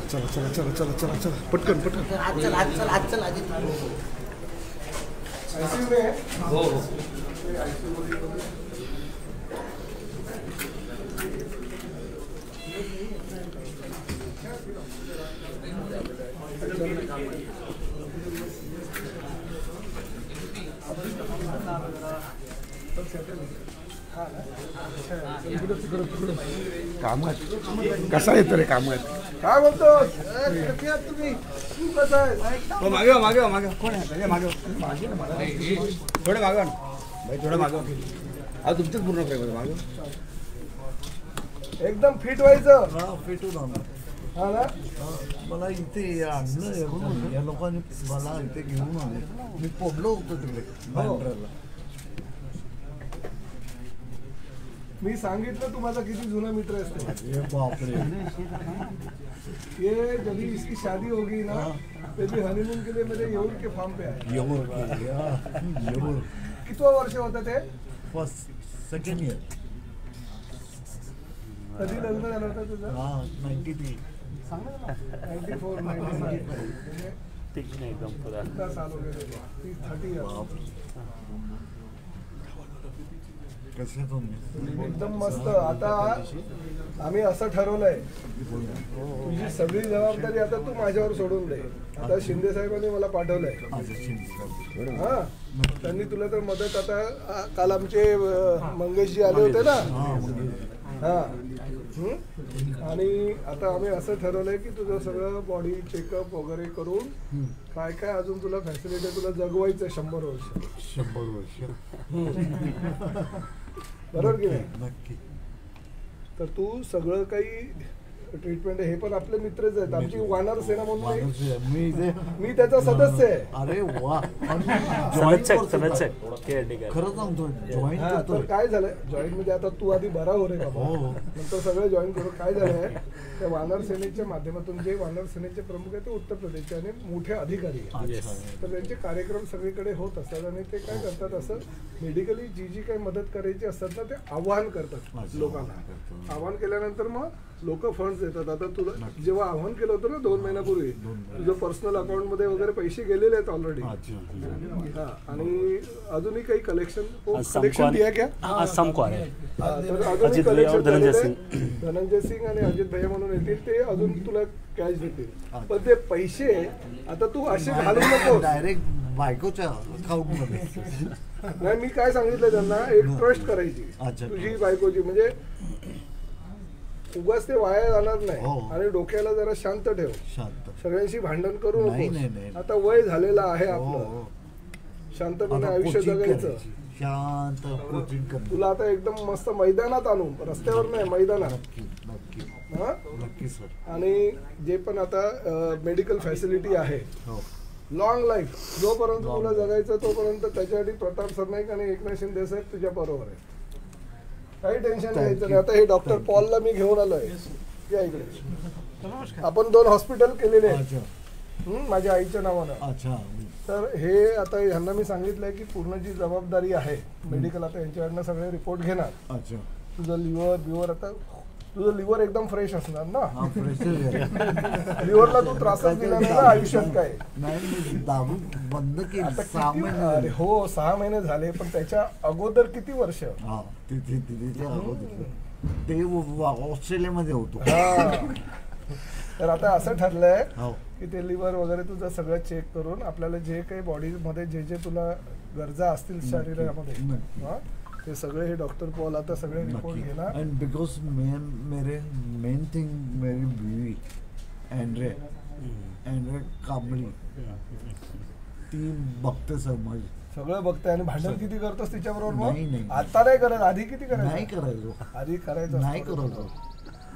चला चला चला चला चला चला पटकन पटकन आज चल आज चल आज चल आज आयसीयू में है? हो हो कामात कसा येतो रे कामात काय बोलतो तुम्ही तू कसा आहे मागे हो, मागे हो, मागे हो. कोण आहे मागे हो. मागे ना मला थोडं मागे हो ना भाई थोडं मागे हो. अहो तुमचंच पूर्ण प्रेम मागे हो. एकदम फिट व्हायचं हा पेटून आणलं हा ना मला इथे आणलं या लोकांनी मला इथे घेऊन आले मी पडलो होतो तिकडे बँड्राला मी सांगितलं तू माझा किती जुना मित्र असते हे बापरे ये जब इसकी शादी होगी ना तो भी हनीमून के लिए मेरे येऊर के फार्म पे आए एवढं कितवा वर्ष होतं ते फर्स्ट सेकंड इयर कधी लग्न झालं होतं तुझं हा 93 94 95 कितना साल हो गए 30 इयर्स कसे तुम्ही एकदम मस्त आता आम्ही असं ठरवलंय तुझी सगळी जबाबदारी आता तू माझ्यावर सोडून दे आता शिंदे साहेबांनी मला पाठवलंय हा त्यांनी तुला तर मदत आता काल आमचे मंगेशजी आले होते ना हा आणि आता आम्ही असं ठरवलंय की तुझं सगळं बॉडी चेकअप वगैरे करून काय काय अजून तुला फॅसिलिटी तुला जगवायचं 100 वर्ष 100 वर्ष बरोबर की नाही नक्की तर तू सगळं काही ट्रीटमेंट हे पण आपले मित्रच आहेत आमची वानर सेना म्हणून माणूस आहे. मी इथे मी त्याचा सदस्य आहे अरे वा खरं सांगतो जॉईन हा, करतो तर काय झालंय जॉईन म्हणजे आता तू आधी बरा हो रे बाबा हो. नंतर सगळे जॉईन करू काय झालंय त्या वानर सेनेच्या माध्यमातून जे वानर सेनेचे प्रमुख आहेत ते उत्तर प्रदेशचे आणि मोठे अधिकारी आहेत तर त्यांचे कार्यक्रम सगळीकडे होत असतात आणि ते काय करतात असं मेडिकली जी जी काही मदत करायची असतात ना ते आवाहन करतात लोकांना आवाहन केल्यानंतर मग लोक फंड्स देतात आता तुला जेव्हा आवाहन केलं होतं ना 2 महिन्यापूर्वी तुझं पर्सनल अकाउंट मध्ये वगैरे पैसे गेलेले आहेत ऑलरेडी हा आणि अजूनही काही कलेक्शन दिया क्या तर अजूनही कलेक्शन धनंजय सिंग आणि अजित भैया म्हणून येतील ते अजून तुला कॅश देतील पण ते पैसे आता तू असे घालू नको डायरेक्ट बायकोच्या अकाउंट मध्ये नाही मी काय सांगितलं त्यांना एक ट्रस्ट करायची तुझी बायकोची म्हणजे उगाच ते वाया जाणार नाही आणि डोक्याला जरा शांत ठेव शांत सगळ्यांशी भांडण करू नाही. नको आता वय झालेलं आहे आपलं शांतपणे आयुष्य जगायचं शांत कोचिंग कर तुला आता एकदम मस्त मैदानात आणू रस्त्यावर नाही मैदानात नक्की हा नक्की सर आणि जे पण आता मेडिकल फॅसिलिटी आहे लॉंग लाईफ जोपर्यंत तुला जगायचं तोपर्यंत त्याच्यासाठी प्रताप सरनाईक आणि एकनाथ शिंदे साहेब तुझ्या बरोबर आहे काही टेन्शन घ्यायचं नाही आता हे डॉक्टर पॉलला मी घेऊन आलोय या इकडे आपण 2 हॉस्पिटल केलेले आहेत माझ्या आईच्या नावानं अच्छा तर हे आता ह्यांना मी सांगितलंय की पूर्ण जी जबाबदारी आहे मेडिकल आता यांच्याकडनं सगळे रिपोर्ट घेणार अच्छा तुझं लिव्हर आता तुझं लिव्हर एकदम फ्रेश असणार ना लिव्हरला तू त्रासच दिला नाही ना आयुष्यात काय नाही मी दारू बंद केली आता 6 किती महिने अरे हो 6 महिने झाले पण त्याच्या अगोदर किती वर्ष हा तिथे ते ऑस्ट्रेलियामध्ये होतो तर आता असं ठरलंय हो की ते लिव्हर वगैरे तुझं सगळं चेक करून आपल्याला जे काही बॉडीमध्ये जे जे तुला गरजा असतील शरीरामध्ये हा ते सगळे हे डॉक्टर पॉल आता सगळे रिपोर्ट घेणार एंड बिकॉज मेरे मेन थिंग मेरी बीवी एंड्रे कांबळी ती बघते सर माझी सगळं बघते आणि भांडण किती करतोस तिच्याबरोबर नाही. आता नाही करत आधी किती नाही करायचं करायचो आधी करायचं नाही करायचो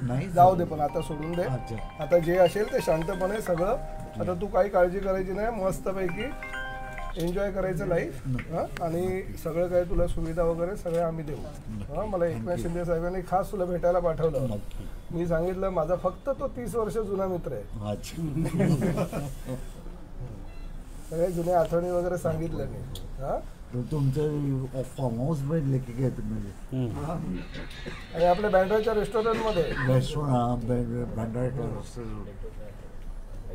नाही जाऊ दे पण आता सोडून दे अच्छा. आता जे असेल ते शांतपणे सगळं आता तू काही काळजी करायची नाही मस्तपैकी एन्जॉय करायचं लाईफ आणि सगळं काही तुला सुविधा वगैरे सगळं आम्ही देऊ हा मला एकनाथ शिंदे साहेबांनी खास तुला भेटायला पाठवलं मी सांगितलं माझा फक्त तो 30 वर्ष जुना मित्र आहे सगळे जुने आठवणी वगैरे सांगितलं मी हा तो तुमचं फार्म हाऊस मध्ये लेखी काय तुम्ही आणि आपल्या बँड्राच्या रेस्टॉरंटमध्ये रेस्टोरेंट भंडारा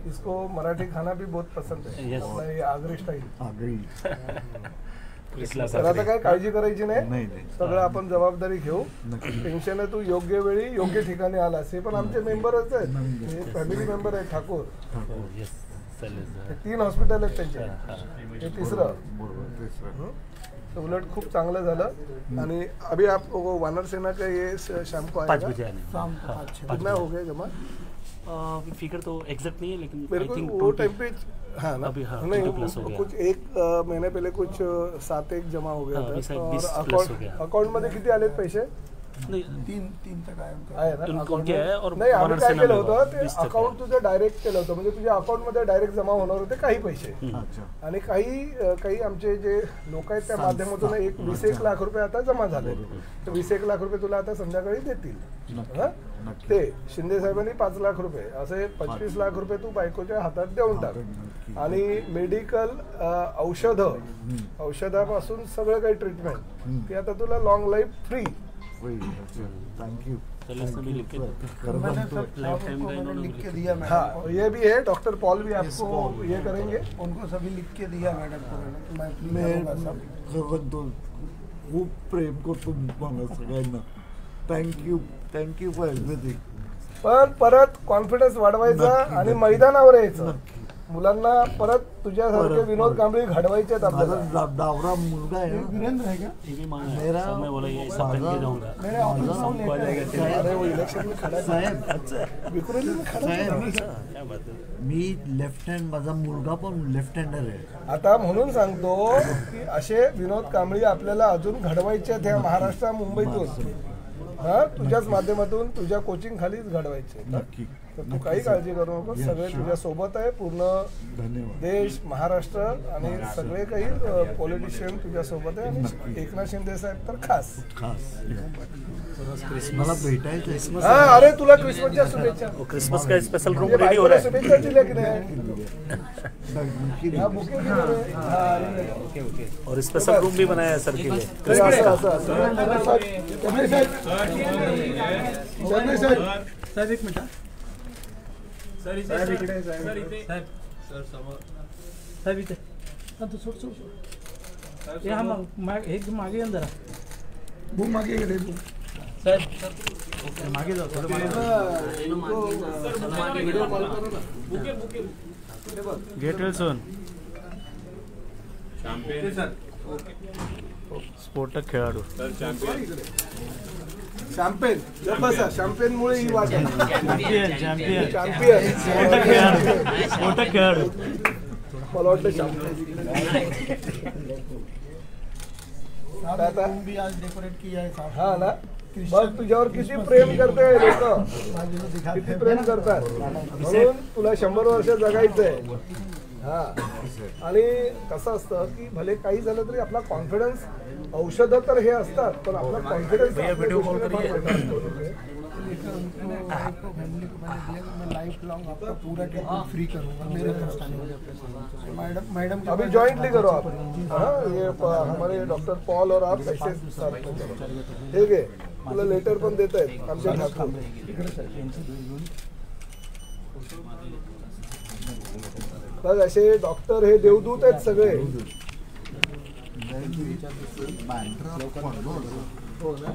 इसको मराठी खाना भी बहुत पसंद है Yes. आपला हे आगरी स्टाईल आगरी तर आता काय काळजी करायची नाही नाही नाही सगळं आपण जबाबदारी घेऊ नक्की टेन्शन आहे तू योग्य वेळी योग्य ठिकाणी आलास हे पण आमचे मेंबरच आहेत हे फॅमिली मेंबर आहे ठाकूर येस चालेल हे सर 3 हॉस्पिटल आहेत त्यांचे हे तिसरं बरोबर तिसरं तर उलट खूप चांगलं झालं आणि अभी आप वानर सेना का ये शाम को 5 आएगा बजे आने कितना हो गया जमा फिगर तो एग्जैक्ट नहीं है लेकिन मेरे आई को थिंक वो टाइम पे हाँ ना अभी हाँ, नहीं 20 प्लस हो गया। कुछ एक महीने पहले कुछ 7-1 जमा हो गया हाँ, अभी था शायद और 20 प्लस हो गया। अकाउंट मध्ये किती आलेत पैसे नहीं तीन तक आए आहे ना उनको account क्या मध्ये? है और नाही आम्ही वानर काय सेना केलं में होतं ते 20 तक अकाउंट तुझं डायरेक्ट केलं होतं म्हणजे तुझ्या अकाउंट मध्ये डायरेक्ट जमा होणार होते काही पैसे अच्छा आणि काही आमचे जे लोक आहेत त्या माध्यमातून 20-1 लाख रुपये आता जमा झाले तर 20-1 लाख रुपये तुला आता संध्याकाळी देतील हं? नक्की. ते शिंदे साहेबांनी 5 लाख रुपये असे 25 लाख रुपये तू बायकोच्या हातात देऊन टाक नक्की. आणि मेडिकल औषधापासून सगळं काही ट्रीटमेंट ती आता तुला लॉंग लाईफ फ्री थँक्यू चलो इसमें भी लिख के मैंने तो सब लाइफ टाइम का मैंने इन्होंने लिख के दिया हाँ मैडम ये भी है डॉक्टर पॉल भी आपको ये करेंगे को उनको सभी लिख के दिया मैडम को मैं मी करूँगा सब खरं खूप प्रेम करतो मला सगळ्यांना थँक्यू फॉर एव्हरीथिंग पण परत कॉन्फिडन्स वाढवायचा आणि मैदानावर यायचं मुलांना परत तुझ्यासारखे परत. विनोद कांबळी घडवायचे आहेत आपल्याला माझा डावरा मुलगा आहे ना, वीरेंद्र है क्या ये भी मांगा है मेरा सब मैं बोला ये सब पहन के जाऊंगा मेरे ऑफिस में सबको आ जाएगा टेंशन। अरे वो इलेक्शन में खड़ा साहेब विक्रोली में खड़ा साहेब क्या बात है मी लेफ्ट हँड माझा मुलगा पण लेफ्ट हँडर आहे आता म्हणून सांगतो की असे विनोद कांबळी आपल्याला अजून घडवायचे आहेत ह्या महाराष्ट्र मुंबईतून हा तुझ्याच माध्यमातून तुझ्या कोचिंग खालीच घडवायचे आहेत. नक्की तर तू काही काळजी करू नको सगळे तुझ्या सोबत आहे पूर्ण धन्यवाद देश महाराष्ट्र आणि सगळे काही पॉलिटिशियन तुझ्या सोबत आहे आणि एकनाथ शिंदे साहेब तर खास खास मला भेटायचं हा अरे तुला क्रिसमसच्या शुभेच्छा वो क्रिसमस का स्पेशल रूम म्हणजे रेडी हो रहा बायकोला है शुभेच्छा दिल्या की नाही हा बुके दिले रे. हा, अरे. और स्पेशल रूम भी बनाया है सर के लिए हे असं. चंद्रे साहेब. चंद्रे साहेब. साहेब एक मिनिट साहेब इकडे साहेब. साहेब इथे हा, तू सोड सोड सोड हे हा माग एक मागे येऊन जरा भूक मागे गेले साहेब मागे जाऊ थोडं गेट वेल सोन स्फोटक खेळाडू शॅम्पेन बसा शॅम्पेन मुळे ही वाट आहे चॅम्पियन चॅम्पियन चॅम्पियन स्फोटक खेळाडू स्फोटक खेळाडू मला वाटतं शॅम्पेन आता भी आज डेकोरेट किया है साहब हा ना बघ तुझ्यावर किती प्रेम करते लोक किती प्रेम करतात म्हणून तुला 100 वर्ष जगायचंय हा आणि कसं असतं की भले काही झालं तरी आपला कॉन्फिडन्स औषधं तर हे असतात पण आपला कॉन्फिडन्स फैमिली को मैंने दिया कि मैं लाइफ लॉन्ग आपका पूरा ट्रीटमेंट फ्री करूंगा मेरे पास मैडम मैडम के अभी पास ज्वाइंटली करो आप हाँ ये हमारे डॉक्टर पॉल और आप ऐसे साथ में करो ठीक है तुला लेटर पण देत आहेत आमच्या ठाकूर बघ असे डॉक्टर हे देवदूत आहेत सगळे हो ना